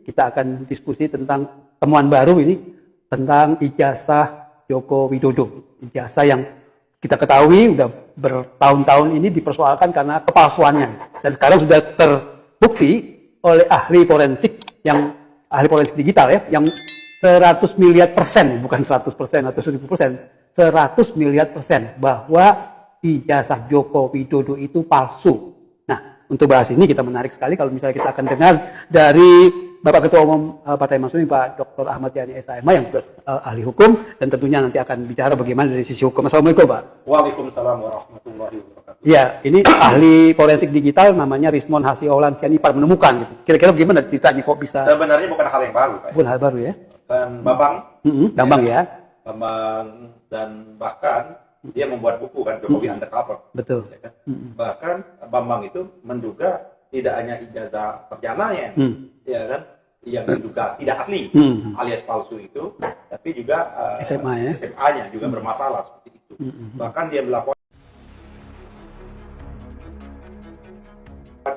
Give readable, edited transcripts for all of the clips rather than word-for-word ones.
kita akan diskusi tentang temuan baru ini tentang ijazah Joko Widodo. Ijazah yang kita ketahui udah bertahun-tahun ini dipersoalkan karena kepalsuannya. Dan sekarang sudah terbukti oleh ahli forensik digital ya, yang 100 miliar persen, bukan 100% atau 1000%, 100 miliar persen bahwa ijazah Joko Widodo itu palsu. Nah, untuk bahas ini kita menarik sekali kalau misalnya kita akan dengar dari Bapak Ketua Umum Partai Masyumi, Pak Dr. Ahmad Yani SHMH yang juga ahli hukum, dan tentunya nanti akan bicara bagaimana dari sisi hukum. Assalamualaikum, Pak. Waalaikumsalam warahmatullahi wabarakatuh. Ya, ini ahli forensik digital namanya Rismon Hasiolan Sianipar menemukan gitu. Kira-kira bagaimana ceritanya kok bisa? Sebenarnya bukan hal yang baru, Pak. Bukan hal baru ya? Dan Bambang, Bambang ya. Bambang, dan bahkan dia membuat buku kan, Jokowi Undercover. Betul. Ya kan? Bahkan Bambang itu menduga tidak hanya ijazah sarjananya, ya kan, yang diduga tidak asli, alias palsu itu, tapi juga SMA-nya juga bermasalah seperti itu. Bahkan dia melakukan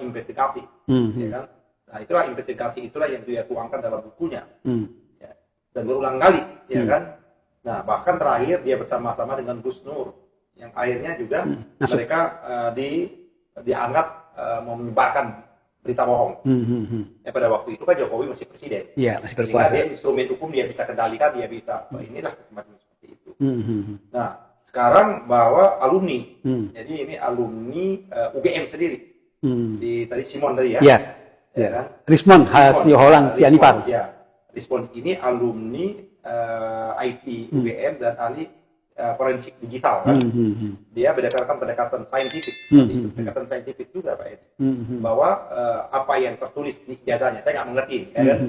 investigasi, ya kan. Nah, itulah investigasi itulah yang dia tuangkan dalam bukunya, ya. Dan berulang kali, ya kan. Nah, bahkan terakhir dia bersama-sama dengan Gus Nur, yang akhirnya juga mereka dianggap mau menyebarkan berita bohong. Ya, pada waktu itu kan Jokowi masih presiden. Iya, masih berkuasa. Sehingga dia instrumen hukum dia bisa kendalikan, dia bisa inilah semacam seperti itu. Nah, sekarang bahwa alumni, jadi ini alumni UGM sendiri. Si tadi Simon tadi ya. Iya. Ya kan? Rismon Hasiolan Sianipar. Ya. Rismon ini alumni IT UGM dan ahli forensik digital kan. Dia berdasarkan pendekatan saintifik seperti itu. Pendekatan saintifik juga Pak Edi. Bahwa apa yang tertulis di ijazahnya, saya nggak mengerti ya kan.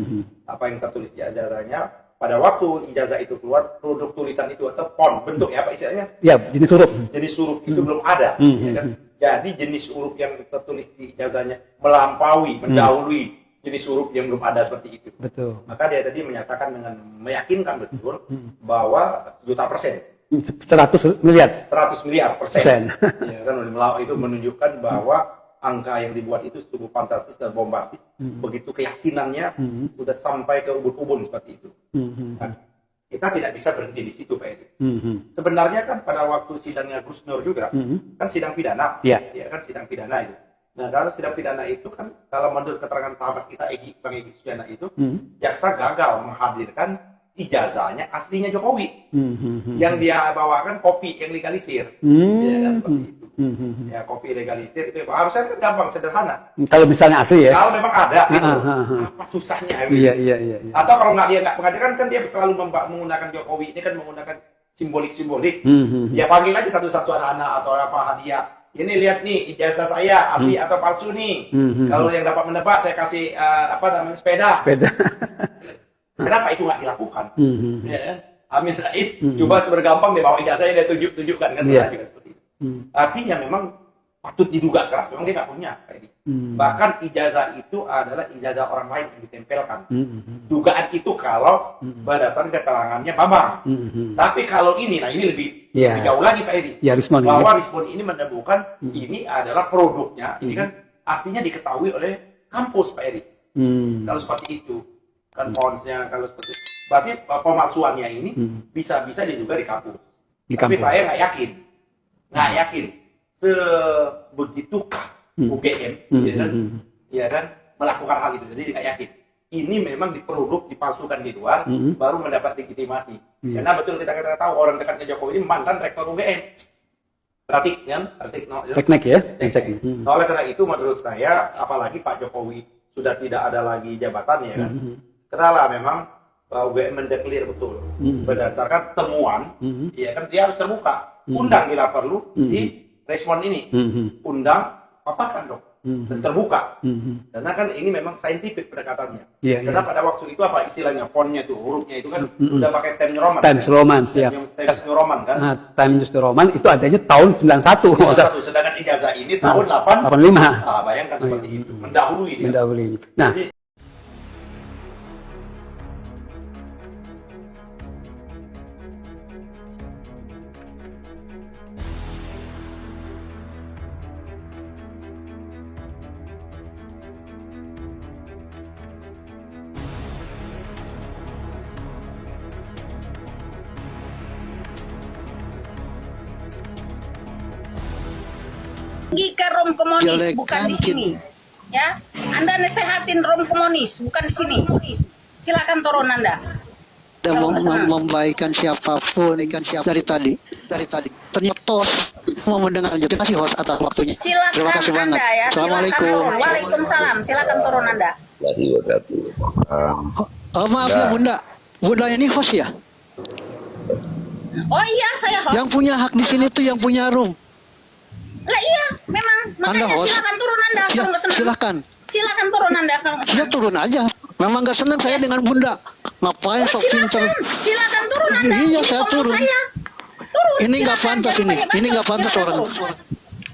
Apa yang tertulis di ijazahnya pada waktu ijazah itu keluar, produk tulisan itu atau font bentuk ya apa istilahnya? Ya, jenis huruf. Jenis huruf itu belum ada, ya kan? Jadi jenis huruf yang tertulis di ijazahnya mendahului jenis huruf yang belum ada seperti itu. Betul. Maka dia tadi menyatakan dengan meyakinkan betul bahwa juta persen. 100 miliar. 100 miliar persen. Ya kan, itu menunjukkan bahwa angka yang dibuat itu cukup fantastis dan bombastis. Begitu keyakinannya sudah sampai ke ubun-ubun seperti itu. Nah, kita tidak bisa berhenti di situ, Pak Edi. Sebenarnya kan pada waktu sidangnya Gus Nur juga, kan sidang pidana. Ya kan sidang pidana itu. Nah, kalau sidang pidana itu kan, kalau menurut keterangan sahabat kita, Bang Egy Sujana itu, jaksa gagal menghadirkan ijazahnya aslinya Jokowi. Yang dia bawakan kopi yang legalisir. Ya kan, seperti itu. Ya, kopi legalisir itu harusnya kan gampang, sederhana. Kalau misalnya asli ya? Kalau memang ada, gitu. Apa susahnya? Gitu. Iya. Atau kalau dia nggak menghadirkan, kan dia selalu menggunakan Jokowi ini kan menggunakan simbolik-simbolik. Ya panggil aja satu-satu anak-anak atau apa hadiah. Ini lihat nih ijazah saya asli atau palsu nih. Kalau yang dapat menebak saya kasih sepeda. Kenapa itu nggak dilakukan? Ya, Amin Rais coba sebergampang dia bawa ijazahnya dia tunjukkan kan juga seperti itu. Artinya memang patut diduga keras memang dia nggak punya kayak gitu. Bahkan ijazah itu adalah ijazah orang lain yang ditempelkan. Dugaan itu kalau berdasarkan keterangannya Bambang. Tapi kalau ini, nah ini lebih jauh lagi Pak Edi. Bahwa Rismon ini menemukan ini adalah produknya. Ini kan artinya diketahui oleh kampus Pak Edi. Kalau seperti itu kan ponsnya kalau seperti itu. Berarti pemalsuannya ini bisa-bisa diduga di kampus. Tapi saya nggak yakin sebegitukah UGM ya kan melakukan hal itu. Jadi nggak yakin ini memang diproduk dipalsukan di luar baru mendapat legitimasi. Karena betul kita tahu orang dekatnya Jokowi ini mantan rektor UGM. Ratik kan? Teknik ya? Nah, oleh karena itu menurut saya apalagi Pak Jokowi sudah tidak ada lagi jabatannya kan. Kenalah memang UGM mendeklir betul berdasarkan temuan, ya kan dia harus terbuka. Undang bila perlu si Rismon ini, undang paparkan dong dan terbuka. Karena kan ini memang saintifik pendekatannya. Karena pada waktu itu apa istilahnya fontnya itu hurufnya itu kan udah pakai Times New Roman. Times Roman, siap. Times New Roman kan. Times New Roman itu adanya tahun 91. Sedangkan ijazah ini tahun 85. Bayangkan seperti itu, mendahului dia. Nah, Pergi ke Rom komunis, Jelek bukan kan di sini. Ya, Anda nasehatin Rom komunis, bukan di sini. Silakan turun Anda. dan Kalau nggak senang. membaikan siapapun dari tadi ternyata mau mendengar aja. Terima kasih host atas waktunya. Silakan Terima kasih banget. Anda ya. Silakan Assalamualaikum. turun. Waalaikumsalam. Silakan turun Anda. Oh, maaf ya Bunda. Bunda ini host ya? Oh iya, saya host. Yang punya hak di sini tuh yang punya room. Lah iya, memang. Anda Makanya host. silakan turun Anda kalau nggak senang. Silakan. Silakan turun Anda kalau nggak Ya senang. turun aja. Memang nggak senang saya dengan Bunda. Ngapain Oh, sok pinter? silakan turun Anda. Iya, Ini saya ngomong turun. saya. Turun. Ini nggak silakan. pantas Jangan ini. banyak Ini bacot. nggak pantas Silakan orang. turun.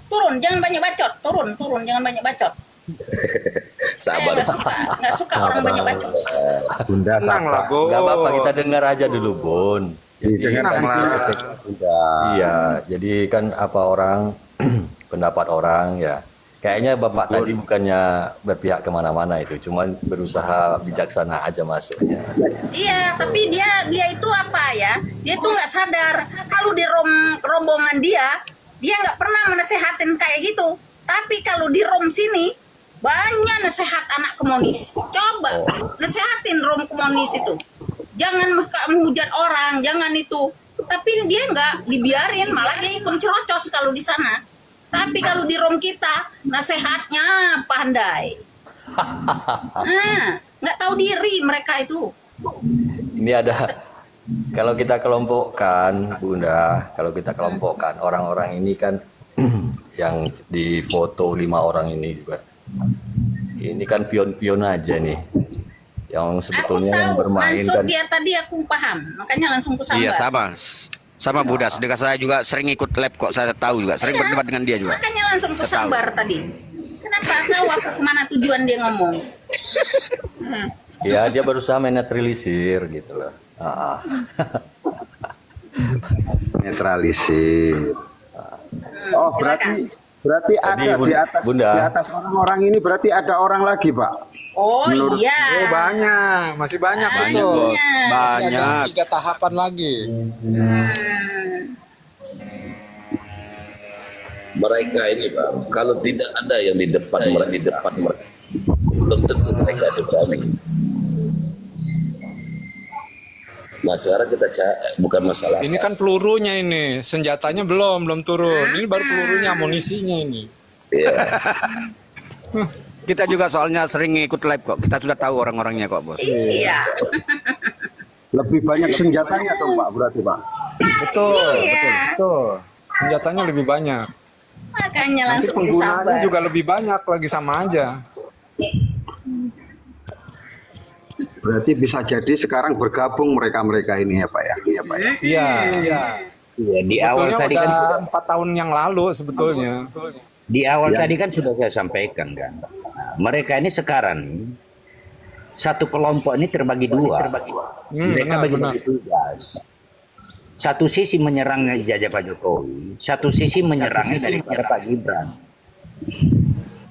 Turun, jangan banyak bacot. Turun, jangan banyak bacot. Sabar. Saya nggak suka orang banyak bacot. Bunda Tenanglah, sabar. Bun. Nggak apa-apa, kita dengar aja dulu, Bun. Tenanglah. Bunda. Iya, jadi kan apa orang, pendapat orang ya. Kayaknya Bapak tadi bukannya berpihak kemana-mana itu, cuman berusaha bijaksana aja masuknya. Iya, tapi dia itu apa ya? Dia tuh nggak sadar kalau di rombongan dia nggak pernah menasehatin kayak gitu. Tapi kalau di rom sini banyak nasehat anak komunis. Coba nasehatin rom komunis itu. Jangan menghujat orang, jangan itu. Tapi dia nggak dibiarin, malah dia ikut cerocos kalau di sana. Tapi kalau di rom kita nasehatnya pandai. Nggak tahu diri mereka itu. Ini ada, kalau kita kelompokkan, Bunda, kalau kita kelompokkan orang-orang ini kan yang di foto 5 orang ini juga. Ini kan pion-pion aja nih. Yang sebetulnya yang bermain langsung kan. dia tadi aku paham, makanya langsung kusambar. Iya sama Bunda. Sedangkan saya juga sering ikut lab kok, saya tahu juga, sering Iya, berdebat dengan dia juga. Makanya langsung kusambar tadi. Kenapa tahu aku kemana tujuan dia ngomong? Ya dia berusaha menetralisir gitu loh. Netralisir. Oh, Silakan. berarti Jadi, ada Bunda. di atas orang-orang ini berarti ada orang lagi, Pak. Oh Menurut- iya. Oh banyak, masih banyak Banyak, betul. Bos. Masih ada Banyak. 3 tahapan lagi. Mereka ini Pak, kalau tidak ada yang di depan mereka, belum tentu mereka ada berani. Nah sekarang kita bukan masalah. Ini kan pelurunya ini, senjatanya belum turun. Ini baru pelurunya, amunisinya ini. Iya. Kita juga soalnya sering ikut live kok, kita sudah tahu orang-orangnya kok, Bos. Iya. Lebih banyak senjatanya dong, Pak, berarti, Pak. Betul, Iya. betul. Senjatanya lebih banyak. Makanya Nanti langsung penggunaannya kusambar. juga lebih banyak lagi, sama aja. Berarti bisa jadi sekarang bergabung mereka-mereka ini ya, Pak ya. Iya, Pak ya. Iya. Iya, di awal Sebetulnya tadi udah kan 4 tahun yang lalu sebetulnya. tadi kan sudah saya sampaikan kan. Nah, mereka ini sekarang nih satu kelompok ini terbagi dua. Mereka bagi tugas. Satu sisi menyerang jajah Pak Jokowi, satu sisi menyerangnya daripada Pak Gibran.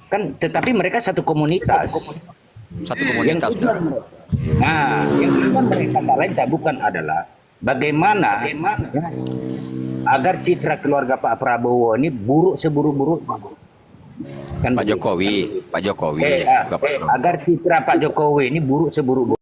Kan tetapi mereka satu komunitas. Satu komunitas. Yang kedua, nah, yang kedua mereka tak lain tak bukan adalah bagaimana agar citra keluarga Pak Prabowo ini buruk seburuk-buruk. Kan Pak Jokowi. agar citra Pak Jokowi ini buruk seburuk-buruk.